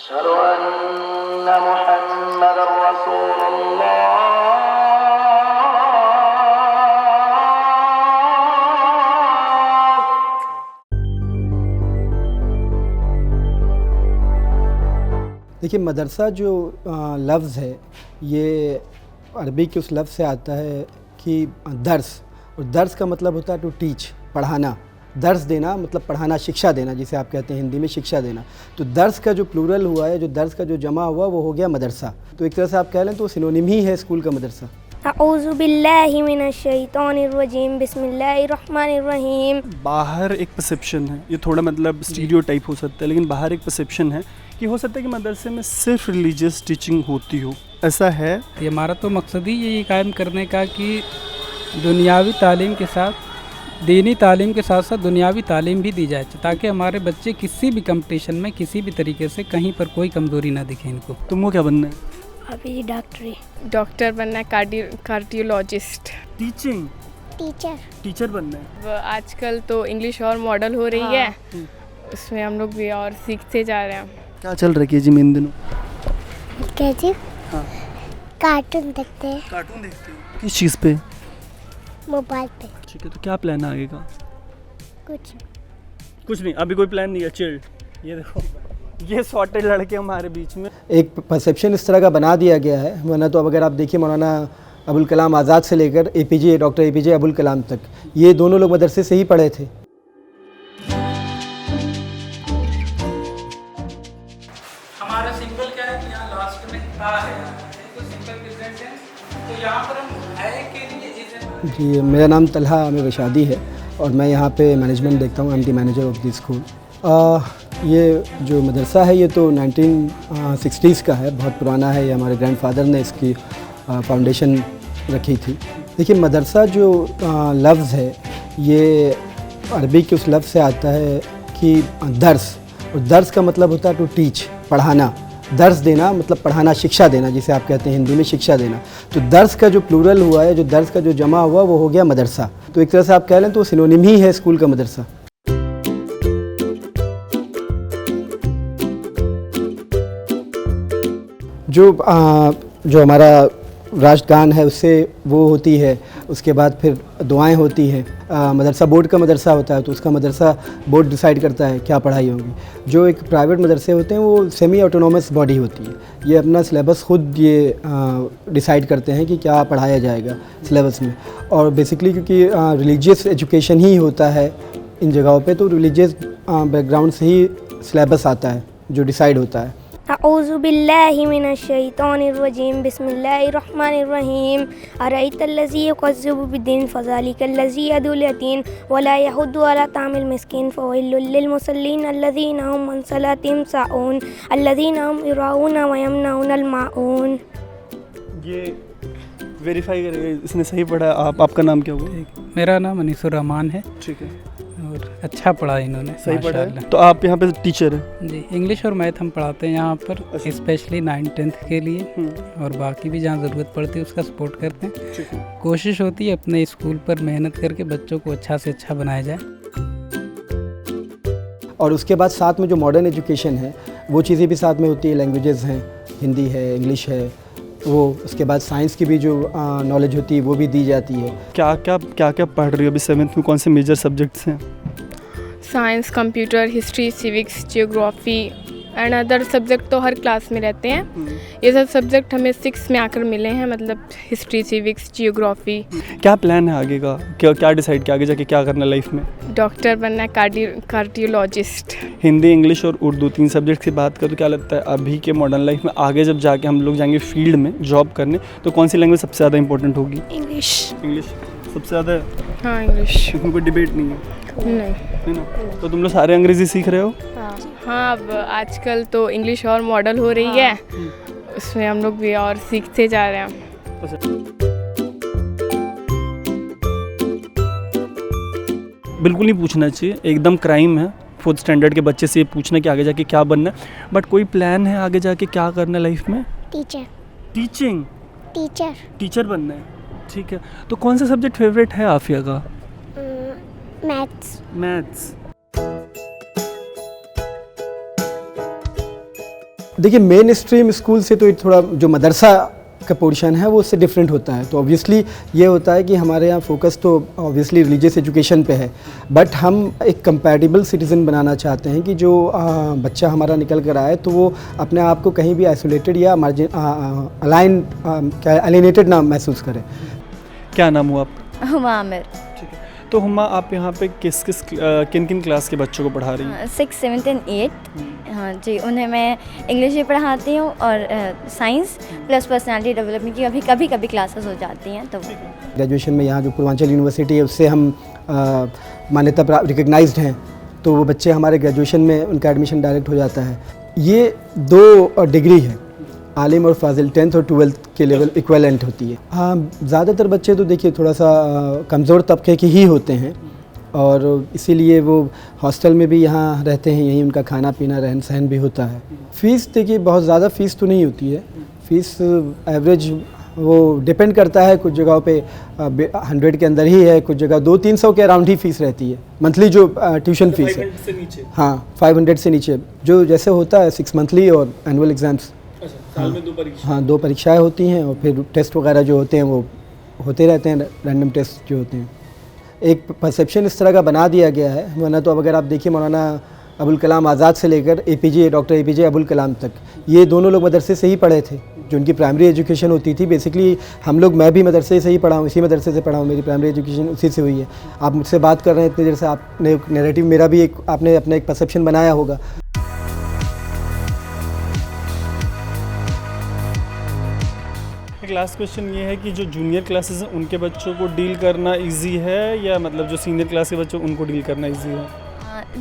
अशहदु अन्ना मुहम्मदर रसूलुल्लाह। देखिए, मदरसा जो लफ्ज़ है ये अरबी के उस लफ्ज़ से आता है कि दर्स, और दर्स का मतलब होता है टू टीच, पढ़ाना। दर्स देना मतलब पढ़ाना, शिक्षा देना, जिसे आप कहते हैं हिंदी में शिक्षा देना। तो दर्स का जो प्लूरल हुआ है, जो दर्स का जो जमा हुआ, वो हो गया मदरसा। तो एक तरह से आप कह लें तो सिनोनिम ही है स्कूल का मदरसा। अऊज़ु बिल्लाहि मिनश्शैतानिर्रजीम, बिस्मिल्लाहिर्रहमानिर्रहीम। बाहर एक परसेप्शन है, ये थोड़ा मतलब स्टीरियोटाइप हो सकता है, लेकिन बाहर एक परसेप्शन है कि हो सकता है कि मदरसे में सिर्फ रिलीजियस टीचिंग होती हो, ऐसा है? ये हमारा तो मकसद ही यही कायम करने का कि दुनियावी तालीम के साथ, दीनी तालीम के साथ साथ दुनियावी तालीम भी दी जाए, ताकि हमारे बच्चे किसी भी कंपटीशन में किसी भी तरीके से कहीं पर कोई कमज़ोरी ना दिखे इनको। तुमको क्या बनना है? अभी डॉक्टर बनना है, कार्डियोलॉजिस्ट। टीचिंग, टीचर बनना है। आजकल तो इंग्लिश और मॉडल हो रही है, उसमें हम लोग भी और सीखते जा रहे हैं। क्या चल रहा है केजी में इन दिनों? कैसे? हाँ, कार्टून देखते हैं, कार्टून देखते हो? किस चीज़ पे? मोबाइल पे। ठीक है, तो क्या प्लान है आगे का? कुछ नहीं, अभी कोई प्लान नहीं है, चिल्ड। ये देखो, ये सॉर्टेड लड़के हमारे बीच में। एक परसेप्शन इस तरह का बना दिया गया है, वरना तो अब अगर आप देखिए मौलाना अबुल कलाम आज़ाद से लेकर डॉक्टर APJ अबुल कलाम तक, ये दोनों लोग मदरसे से ही पढ़े थे। हमारा सिंबल क्या है? यहाँ लास्ट में आ है, तो सिंबल प्रेजेंट है, तो यहाँ पर हम है के लिए जी, मेरा नाम तलहा आमिर रशादी है और मैं यहाँ पे मैनेजमेंट देखता हूँ, MD manager of the school. ये जो मदरसा है ये तो 1960s का है, बहुत पुराना है। ये हमारे ग्रैंडफादर ने इसकी फाउंडेशन रखी थी। देखिए, मदरसा जो लफ्ज़ है ये अरबी के उस लफ्ज़ से आता है कि दर्स, और दर्स का मतलब होता है टू टीच, पढ़ाना। दर्स देना मतलब पढ़ाना, शिक्षा देना, जिसे आप कहते हैं हिंदी में शिक्षा देना। तो दर्स का जो प्लूरल हुआ है, जो दर्स का जो जमा हुआ, वो हो गया मदरसा। तो एक तरह से आप कह लें तो सिनोनिम ही है स्कूल का मदरसा। जो हमारा राष्ट्रगान है उससे वो होती है, उसके बाद फिर दुआएं होती हैं। मदरसा बोर्ड का मदरसा होता है, तो उसका मदरसा बोर्ड डिसाइड करता है क्या पढ़ाई होगी। जो एक प्राइवेट मदरसे होते हैं वो सेमी ऑटोनोमस बॉडी होती है, ये अपना सिलेबस खुद ये डिसाइड करते हैं कि क्या पढ़ाया जाएगा सिलेबस में। और बेसिकली क्योंकि रिलीजियस एजुकेशन ही होता है इन जगहों पे, तो रिलीजियस बैकग्राउंड से ही सिलेबस आता है जो डिसाइड होता है। अऊज़ु बिल्लाहि मिनश्शैतानिर्रजीम, बिस्मिल्लाहिर्रहमानिर्रहीम। अरअयतल्लज़ी युकज़्ज़िबु बिद्दीन फ़ज़ालिकल्लज़ी यदउल यतीम वला यहुद्दु अला तामिल मिस्कीन फ़वैलुल लिलमुसल्लीन अल्लज़ीना हुम अन सलातिहिम साऊन अल्लज़ीना हुम युराऊना व यमनऊनल माऊन। ये वेरीफाई करेगा इसने सही पढ़ा। आपका नाम क्या हुआ? मेरा नाम अनीसुर रहमान है। ठीक है, और अच्छा पढ़ा इन्होंने, सही पढ़ा है। माशाअल्लाह। तो आप यहाँ पे टीचर हैं? जी, इंग्लिश और मैथ हम पढ़ाते हैं यहाँ पर, स्पेशली 9th-10th के लिए, और बाकी भी जहाँ ज़रूरत पड़ती है उसका सपोर्ट करते हैं। ठीक है। कोशिश होती है अपने स्कूल पर मेहनत करके बच्चों को अच्छा से अच्छा बनाया जाए। और उसके बाद साथ में जो मॉडर्न एजुकेशन है वो चीज़ें भी साथ में होती है, लैंग्वेजेस हैं, हिंदी है, इंग्लिश है, वो उसके बाद साइंस की भी जो नॉलेज होती है वो भी दी जाती है। क्या क्या पढ़ रही हो अभी 7th में? कौन से मेजर सब्जेक्ट्स हैं? Science, computer, history, civics, geography and other subject तो हर क्लास में रहते हैं। ये सब सब्जेक्ट हमें 6 में आकर मिले हैं, मतलब हिस्ट्री, सिविक्स, जियोग्राफी। क्या प्लान है आगे का? क्या डिसाइड किया आगे जाके क्या करना है लाइफ में? डॉक्टर बनना है, कार्डियोलॉजिस्ट। हिंदी, इंग्लिश और उर्दू 3 सब्जेक्ट की बात करो तो क्या लगता है अभी के मॉडर्न लाइफ में आगे जब जाके हम लोग जाएंगे फील्ड में जॉब करने, तो कौन सी लैंग्वेज सबसे ज़्यादा इंपॉर्टेंट होगी? इंग्लिश सबसे ज़्यादा? हाँ, इंग्लिश। इसमें कोई डिबेट नहीं है? नहीं है ना? तो तुम लोग सारे अंग्रेजी सीख रहे हो? हाँ, अब आजकल तो इंग्लिश और मॉडल हो रही है, उसमें हम लोग भी और सीखते जा रहे हैं। बिल्कुल नहीं पूछना चाहिए, एकदम क्राइम है 4th स्टैंडर्ड के बच्चे से ये पूछना कि आगे जाके क्या बनना है। बट कोई प्लान है आगे जाके क्या करना है लाइफ में? टीचर बनना है। ठीक है, तो कौन सा सब्जेक्ट फेवरेट है आफिया का? मैथ्स। देखिए मेन स्ट्रीम स्कूल से तो थोड़ा जो मदरसा का पोर्शन है वो उससे डिफरेंट होता है। तो ऑब्वियसली ये होता है कि हमारे यहाँ फोकस तो ऑब्वियसली रिलीजियस एजुकेशन पे है, बट हम एक कंपैटिबल सिटीज़न बनाना चाहते हैं कि जो बच्चा हमारा निकल कर आए तो वो अपने आप को कहीं भी आइसोलेटेड या एलिनेटेड ना महसूस करे। क्या नाम हुआ आप? हुमा आमिर। ठीक है, तो हुमा आप यहाँ पे किन किन क्लास के बच्चों को पढ़ा रही हैं? 6, 7 and 8। हाँ जी, उन्हें मैं इंग्लिश भी पढ़ाती हूँ और साइंस प्लस पर्सनालिटी डेवलपमेंट की कभी कभी क्लासेस हो जाती हैं। तो ग्रेजुएशन में यहाँ जो पूर्वांचल यूनिवर्सिटी है उससे हम मान्यता प्राप्त रिकग्नाइज्ड हैं, तो वो बच्चे हमारे ग्रेजुएशन में उनका एडमिशन डायरेक्ट हो जाता है। ये 2 डिग्री है, आलिम और फाजिल 10th और 12th के लेवल इक्वलेंट होती है। हाँ, ज़्यादातर बच्चे तो देखिए थोड़ा सा कमज़ोर तबके के ही होते हैं और इसीलिए वो हॉस्टल में भी यहाँ रहते हैं, यहीं उनका खाना पीना रहन सहन भी होता है। फ़ीस देखिए बहुत ज़्यादा फ़ीस तो नहीं होती है, फ़ीस एवरेज वो डिपेंड करता है, कुछ जगहों पे 100 के अंदर ही है, कुछ जगह 200-300 के अराउंड ही फ़ीस रहती है मंथली जो ट्यूशन फ़ीस है। हाँ, 500 से नीचे जो जैसे होता है 6 मंथली और एनुअल एग्ज़ाम्स। साल में 2 परीक्षा? हाँ, 2 परीक्षाएँ होती हैं और फिर टेस्ट वगैरह जो होते हैं वो होते रहते हैं, रैंडम टेस्ट जो होते हैं। एक परसेप्शन इस तरह का बना दिया गया है, वरना तो अब अगर आप देखिए मौलाना अबुल कलाम आज़ाद से लेकर डॉक्टर APJ अबुल कलाम तक, ये दोनों लोग मदरसे से ही पढ़े थे। जो उनकी प्राइमरी एजुकेशन होती थी बेसिकली हम लोग, मैं भी मदरसे से ही पढ़ा हूँ, इसी मदरसे से पढ़ा हूँ, मेरी प्राइमरी एजुकेशन उसी से हुई है। आप मुझसे बात कर रहे हैं इतनी देर से, आपने नैरेटिव मेरा भी आपने अपना एक परसेप्शन बनाया होगा। लास्ट क्वेश्चन ये है कि जो जूनियर क्लासेस हैं उनके बच्चों को डील करना इजी है या मतलब जो सीनियर क्लास के बच्चों उनको डील करना इजी है?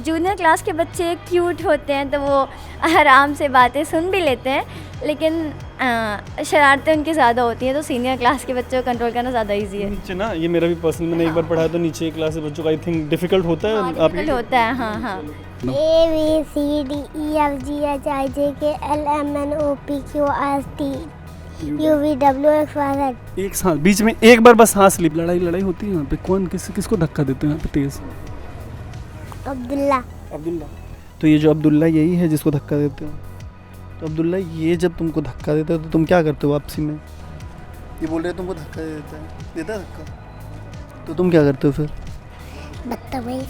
जूनियर क्लास के बच्चे क्यूट होते हैं तो वो आराम से बातें सुन भी लेते हैं, लेकिन शरारतें उनकी ज़्यादा होती हैं, तो सीनियर क्लास के बच्चों को कंट्रोल करना ज़्यादा इजी है। नीचे ना, ये मेरा भी पर्सनल, मैंने एक बार पढ़ा तो नीचे क्लास के बच्चों का आई थिंक डिफ़िकल्ट होता है। डिफिकल्ट होता है, हाँ हाँ। ABCDEFGHIJKLMNOPQRST UVWXYZ। एक साथ बीच में एक बार बस सांस ली, लड़ाई होती है यहाँ पे। कौन किसको धक्का देते हैं यहाँ पे तेज? अब्दुल्ला। तो ये जो अब्दुल्ला यही है जिसको धक्का देते हो? तो अब्दुल्ला ये जब तुमको धक्का देता है तो तुम क्या करते हो वापसी में? ये बोल रहे तुमको धक्का देता है धक्का, तो तुम क्या करते हो फिर? बदतमीज।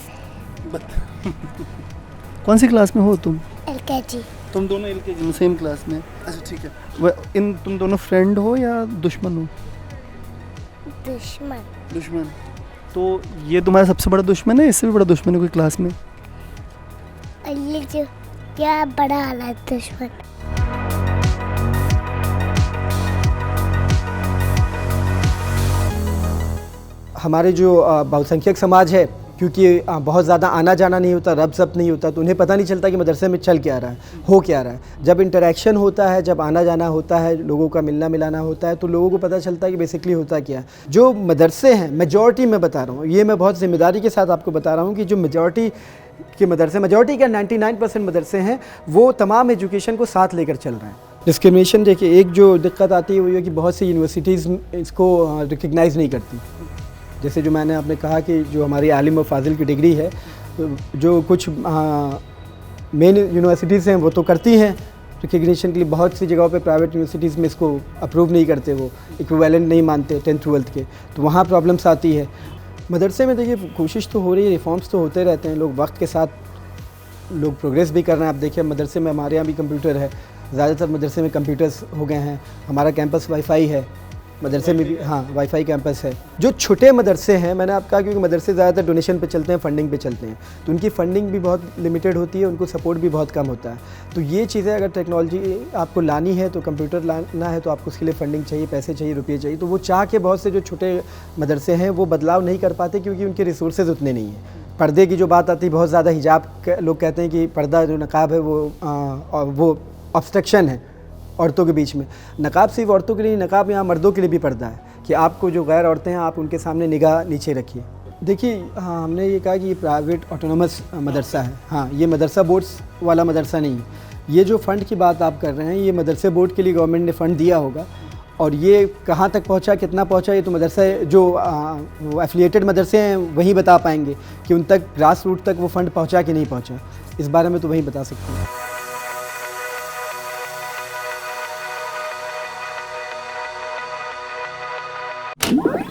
कौन सी क्लास में हो तुम? LKG। तुम दोनों LKG में सेम क्लास में? अच्छा ठीक है। तुम दोनों फ्रेंड हो या दुश्मन हो? दुश्मन। तो ये तुम्हारा सबसे बड़ा दुश्मन है, इससे भी बड़ा दुश्मन है कोई क्लास में? ये जो क्या बड़ा वाला दुश्मन। हमारे जो बहुसंख्यक समाज है, क्योंकि बहुत ज़्यादा आना जाना नहीं होता, रब ज़ब्त नहीं होता, तो उन्हें पता नहीं चलता कि मदरसे में चल क्या रहा है, हो क्या रहा है। जब इंटरेक्शन होता है, जब आना जाना होता है, लोगों का मिलना मिलाना होता है, तो लोगों को पता चलता है कि बेसिकली होता क्या है। जो मदरसे हैं, मेजॉरिटी में बता रहा हूँ, ये मैं बहुत ज़िम्मेदारी के साथ आपको बता रहा हूँ कि जो मेजॉरिटी के मदरसे, मेजॉरिटी क्या 99% मदरसे हैं, वो तमाम एजुकेशन को साथ लेकर चल रहे हैं। डिस्क्रिमिनेशन देखिए, एक जो दिक्कत आती है वो ये कि बहुत सी यूनिवर्सिटीज़ इसको रिकग्नाइज़ नहीं करती। जैसे जो मैंने आपने कहा कि जो हमारी आलिम और फाजिल की डिग्री है, तो जो कुछ मेन यूनिवर्सिटीज़ हैं वो तो करती हैं रिकग्निशन के लिए, बहुत सी जगहों पे प्राइवेट यूनिवर्सिटीज़ में इसको अप्रूव नहीं करते, वो इक्विवेलेंट नहीं मानते 10th 12th के, तो वहाँ प्रॉब्लम्स आती है। मदरसे में देखिए कोशिश तो हो रही है, रिफॉर्म्स तो होते रहते हैं, लोग वक्त के साथ लोग प्रोग्रेस भी कर रहे हैं। आप देखिए मदरसे में हमारे यहाँ भी कंप्यूटर है, ज़्यादातर मदरसे में कंप्यूटर्स हो गए हैं। हमारा कैंपस वाईफाई है, मदरसे में भी हाँ वाईफाई कैंपस है। जो छोटे मदरसे हैं, मैंने आपको कहा क्योंकि मदरसे ज़्यादातर डोनेशन पे चलते हैं, फंडिंग पे चलते हैं, तो उनकी फंडिंग भी बहुत लिमिटेड होती है, उनको सपोर्ट भी बहुत कम होता है। तो ये चीज़ें अगर टेक्नोलॉजी आपको लानी है, तो कंप्यूटर लाना है, तो आपको उसके लिए फंडिंग चाहिए, पैसे चाहिए, रुपये चाहिए। तो वो चाह के बहुत से जो छोटे मदरसे हैं वो बदलाव नहीं कर पाते क्योंकि उनके रिसोर्सेज उतने नहीं हैं। पर्दे की जो बात आती है, बहुत ज़्यादा हिजाब, लोग कहते हैं कि पर्दा जो नकाब है वो ऑब्स्ट्रक्शन है औरतों के बीच में। नकाब सिर्फ औरतों के लिए, नकाब यहाँ मर्दों के लिए भी पर्दा है कि आपको जो गैर औरतें हैं आप उनके सामने निगाह नीचे रखिए। देखिए हाँ, हमने ये कहा कि ये प्राइवेट ऑटोनोमस मदरसा है, हाँ ये मदरसा बोर्ड्स वाला मदरसा नहीं है। ये जो फ़ंड की बात आप कर रहे हैं, ये मदरसे बोर्ड के लिए गवर्नमेंट ने फ़ंड दिया होगा, और ये कहाँ तक पहुँचा, कितना पहुँचा, ये तो मदरसा जो वो एफिलिएटेड मदरसे हैं वही बता पाएंगे कि उन तक ग्रास रूट तक वो फ़ंड पहुँचा कि नहीं पहुँचा। इस बारे में तो वही बता सकते हैं। है।